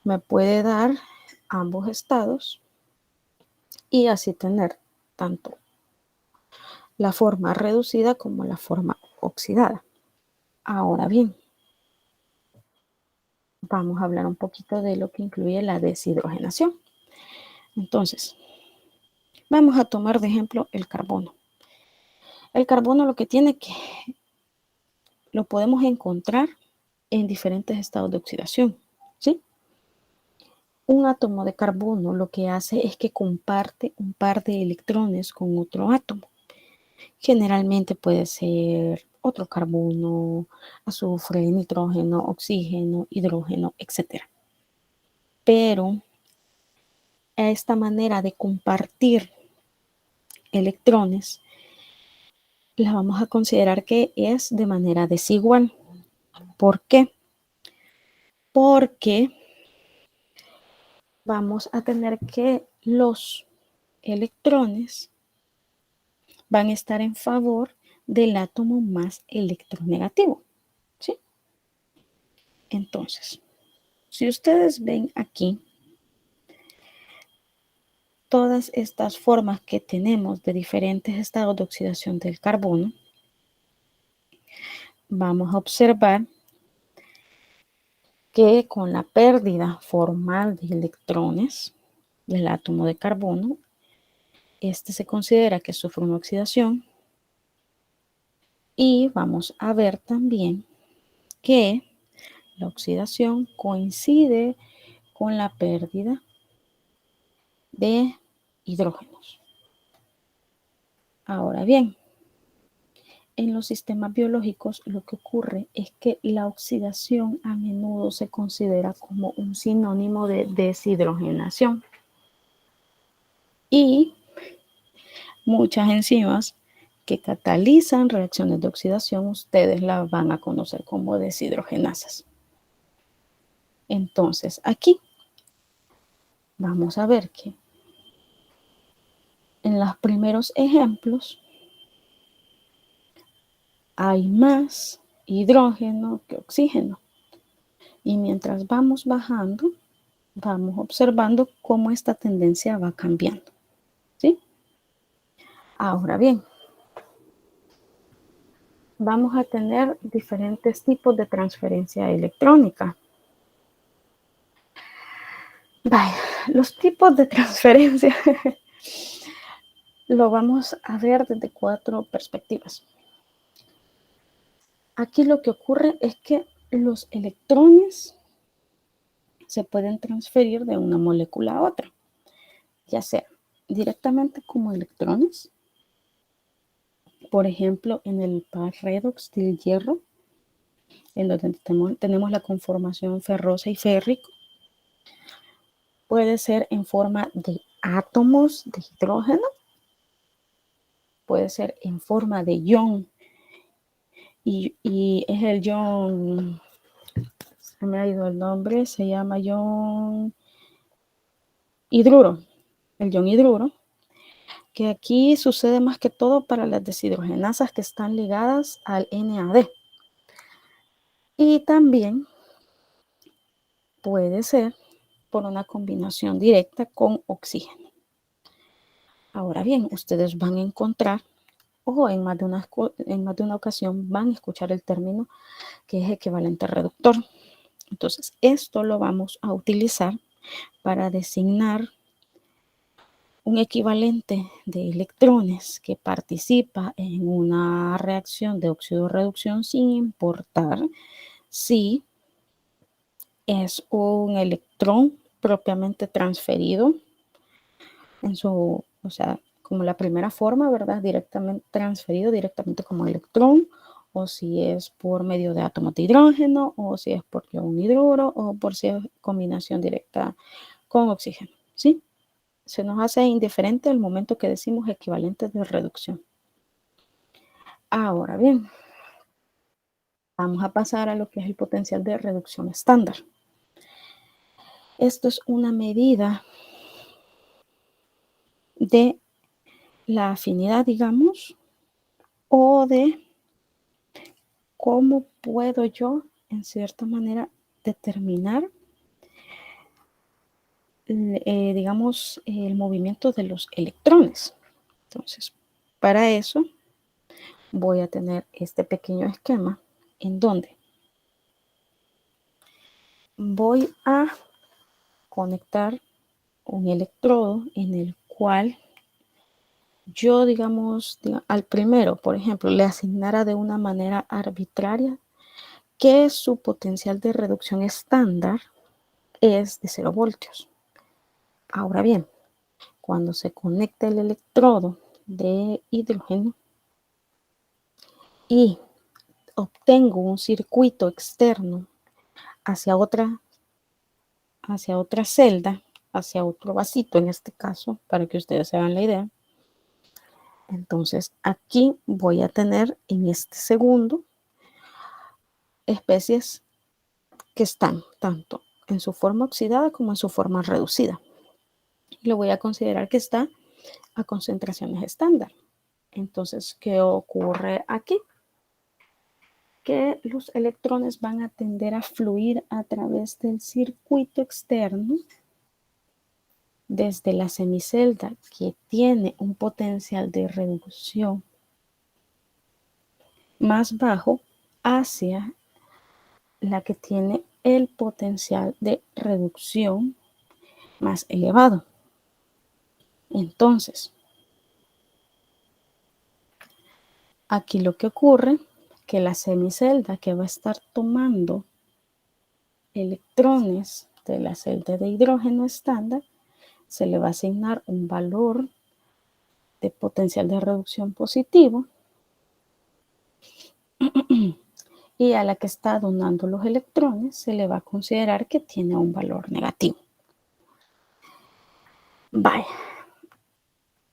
me puede dar ambos estados y así tener tanto la forma reducida como la forma oxidada. Ahora bien, vamos a hablar un poquito de lo que incluye la deshidrogenación. Entonces, vamos a tomar de ejemplo el carbono. El carbono lo que tiene que lo podemos encontrar en diferentes estados de oxidación, ¿sí? Un átomo de carbono lo que hace es que comparte un par de electrones con otro átomo. Generalmente puede ser otro carbono, azufre, nitrógeno, oxígeno, hidrógeno, etc. Pero esta manera de compartir electrones la vamos a considerar que es de manera desigual. ¿Por qué? Porque vamos a tener que los electrones van a estar en favor del átomo más electronegativo, ¿sí? Entonces, si ustedes ven aquí, todas estas formas que tenemos de diferentes estados de oxidación del carbono, vamos a observar que con la pérdida formal de electrones del átomo de carbono, este se considera que sufre una oxidación. Y vamos a ver también que la oxidación coincide con la pérdida de hidrógenos. Ahora bien, en los sistemas biológicos lo que ocurre es que la oxidación a menudo se considera como un sinónimo de deshidrogenación. Y muchas enzimas que catalizan reacciones de oxidación, ustedes las van a conocer como deshidrogenasas. Entonces, aquí vamos a ver que en los primeros ejemplos hay más hidrógeno que oxígeno. Y mientras vamos bajando, vamos observando cómo esta tendencia va cambiando. ¿Sí? Ahora bien, vamos a tener diferentes tipos de transferencia electrónica. Vaya, los tipos de transferencia lo vamos a ver desde 4 perspectivas. Aquí lo que ocurre es que los electrones se pueden transferir de una molécula a otra, ya sea directamente como electrones, por ejemplo, en el par redox del hierro, en donde tenemos la conformación ferrosa y férrico. Puede ser en forma de átomos de hidrógeno, puede ser en forma de ion, y es el ion, se me ha ido el nombre, se llama ion hidruro, el ion hidruro, que aquí sucede más que todo para las deshidrogenasas que están ligadas al NAD. Y también puede ser por una combinación directa con oxígeno. Ahora bien, ustedes van a encontrar, o en más de una ocasión van a escuchar el término que es equivalente reductor. Entonces, esto lo vamos a utilizar para designar un equivalente de electrones que participa en una reacción de óxido-reducción sin importar si es un electrón propiamente transferido en su, o sea, como la primera forma, ¿verdad? Directamente transferido directamente como electrón, o si es por medio de átomos de hidrógeno, o si es por un hidruro, o por si es combinación directa con oxígeno, ¿sí? Se nos hace indiferente al momento que decimos equivalentes de reducción. Ahora bien, vamos a pasar a lo que es el potencial de reducción estándar. Esto es una medida de la afinidad, digamos, o de cómo puedo yo, en cierta manera, determinar, digamos, el movimiento de los electrones. Entonces, para eso voy a tener este pequeño esquema en donde voy a conectar un electrodo en el cual yo, digamos, al primero, por ejemplo, le asignara de una manera arbitraria que su potencial de reducción estándar es de 0 voltios. Ahora bien, cuando se conecta el electrodo de hidrógeno y obtengo un circuito externo hacia otra celda, hacia otro vasito en este caso, para que ustedes se hagan la idea. Entonces aquí voy a tener en este segundo especies que están tanto en su forma oxidada como en su forma reducida. Lo voy a considerar que está a concentraciones estándar. Entonces, ¿qué ocurre aquí? Que los electrones van a tender a fluir a través del circuito externo desde la semicelda que tiene un potencial de reducción más bajo hacia la que tiene el potencial de reducción más elevado. Entonces, aquí lo que ocurre es que la semicelda que va a estar tomando electrones de la celda de hidrógeno estándar se le va a asignar un valor de potencial de reducción positivo y a la que está donando los electrones se le va a considerar que tiene un valor negativo. Vaya,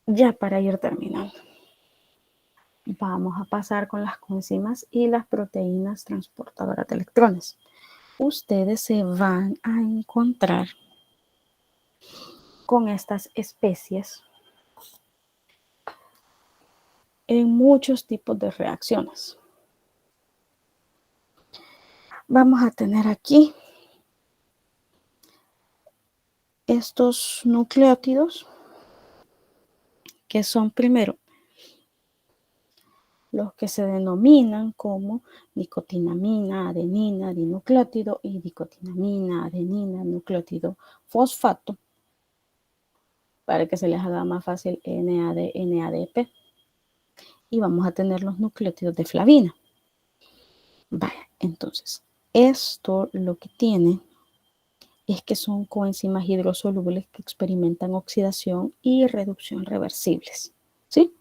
ya para ir terminando, vamos a pasar con las coenzimas y las proteínas transportadoras de electrones. ustedes se van a encontrar con estas especies en muchos tipos de reacciones. Vamos a tener aquí estos nucleótidos que son primero los que se denominan como nicotinamina, adenina, dinucleótido y dicotinamina, adenina, nucleótido fosfato, para que se les haga más fácil NAD, NADP. Y vamos a tener los nucleótidos de flavina. Vaya, entonces, esto lo que tiene es que son coenzimas hidrosolubles que experimentan oxidación y reducción reversibles, ¿sí?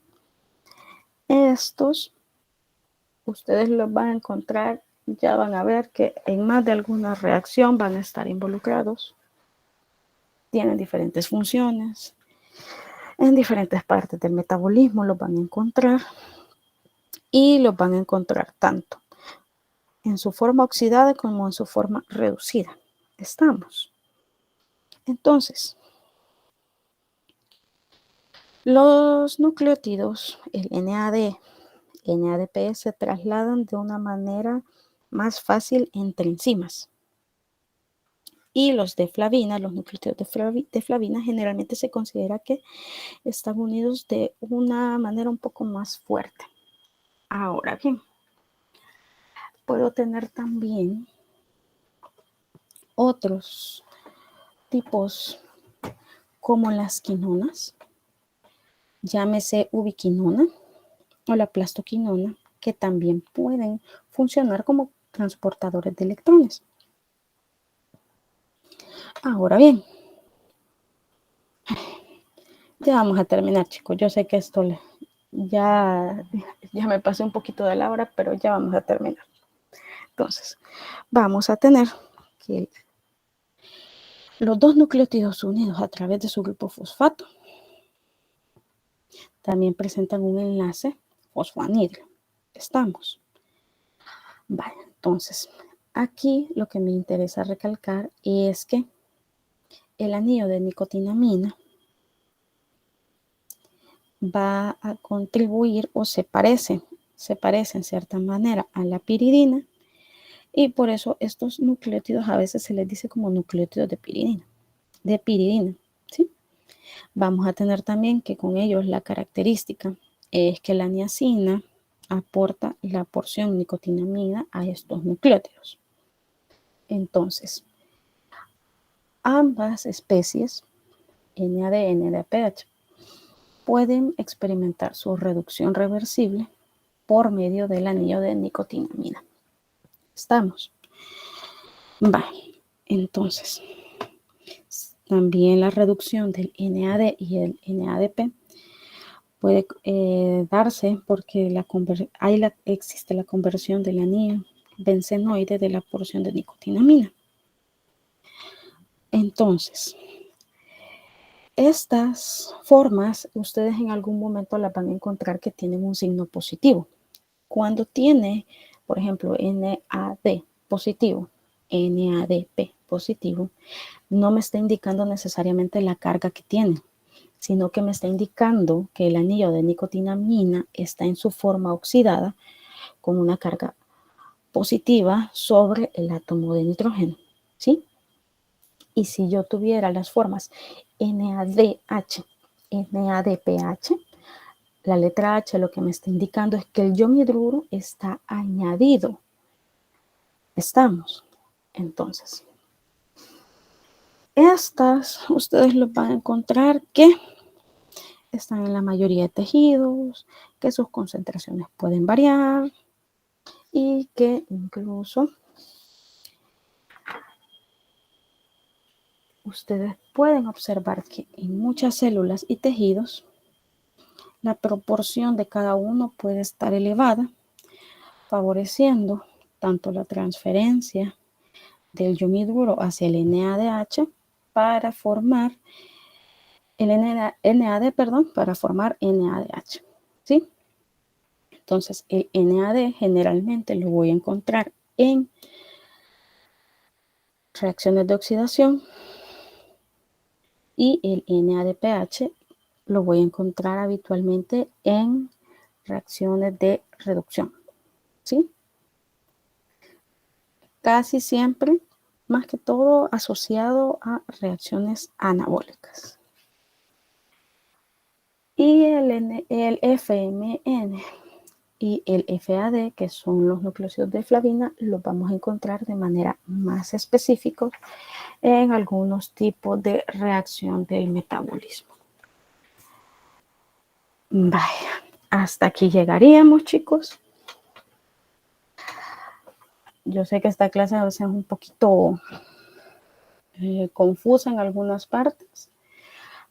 Estos, ustedes los van a encontrar, ya van a ver que en más de alguna reacción van a estar involucrados. Tienen diferentes funciones. En diferentes partes del metabolismo los van a encontrar. Y los van a encontrar tanto en su forma oxidada como en su forma reducida. ¿Estamos? Entonces, los nucleótidos, el NAD, NADP, se trasladan de una manera más fácil entre enzimas. Y los de flavina, los nucleótidos de flavina, generalmente se considera que están unidos de una manera un poco más fuerte. Ahora bien, puedo tener también otros tipos como las quinonas, llámese ubiquinona o la plastoquinona, que también pueden funcionar como transportadores de electrones. Ahora bien, ya vamos a terminar, chicos. Yo sé que esto ya me pasé un poquito de la hora, pero ya vamos a terminar. Entonces, vamos a tener que los dos nucleótidos unidos a través de su grupo fosfato también presentan un enlace fosfoanhidro. ¿Estamos? Vale, entonces, aquí lo que me interesa recalcar es que el anillo de nicotinamina va a contribuir o se parece en cierta manera a la piridina, y por eso estos nucleótidos a veces se les dice como nucleótidos de piridina, ¿sí? Vamos a tener también que con ellos la característica es que la niacina aporta la porción nicotinamina a estos nucleótidos. Entonces, ambas especies, NAD y NADPH, pueden experimentar su reducción reversible por medio del anillo de nicotinamina. ¿Estamos? Vale, entonces, también la reducción del NAD y el NADP puede darse porque existe la conversión del anillo bencenoide de la porción de nicotinamina. Entonces, estas formas ustedes en algún momento las van a encontrar que tienen un signo positivo. Cuando tiene, por ejemplo, NAD positivo, NADP positivo, no me está indicando necesariamente la carga que tiene, sino que me está indicando que el anillo de nicotinamina está en su forma oxidada con una carga positiva sobre el átomo de nitrógeno, ¿sí? Y si yo tuviera las formas NADH, NADPH, la letra H lo que me está indicando es que el ion hidruro está añadido. ¿Estamos? Entonces, estas ustedes los van a encontrar que están en la mayoría de tejidos, que sus concentraciones pueden variar y que incluso ustedes pueden observar que en muchas células y tejidos la proporción de cada uno puede estar elevada, favoreciendo tanto la transferencia del ion hidruro hacia el NADH para formar para formar NADH, ¿sí? Entonces, el NAD generalmente lo voy a encontrar en reacciones de oxidación, y el NADPH lo voy a encontrar habitualmente en reacciones de reducción, ¿sí? Casi siempre, más que todo, asociado a reacciones anabólicas. Y el FMN y el FAD, que son los nucleósidos de flavina, los vamos a encontrar de manera más específica en algunos tipos de reacción del metabolismo. Vaya, hasta aquí llegaríamos, chicos. Yo sé que esta clase a veces es un poquito confusa en algunas partes.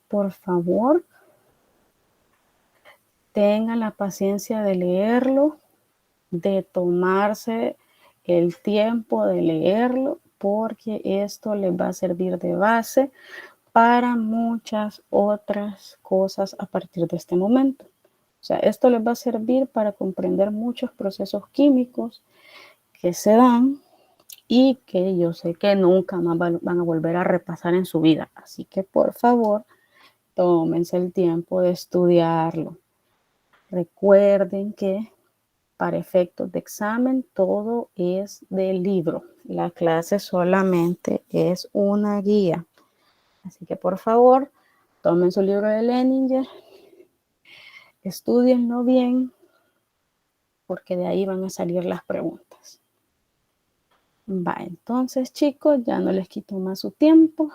Por favor, tengan la paciencia de leerlo, de tomarse el tiempo de leerlo, porque esto les va a servir de base para muchas otras cosas a partir de este momento. O sea, esto les va a servir para comprender muchos procesos químicos que se dan y que yo sé que nunca más van a volver a repasar en su vida. Así que, por favor, tómense el tiempo de estudiarlo. Recuerden que para efectos de examen todo es del libro. La clase solamente es una guía. Así que, por favor, tomen su libro de Leninger, estudienlo bien, porque de ahí van a salir las preguntas. Va, entonces, chicos, ya no les quito más su tiempo.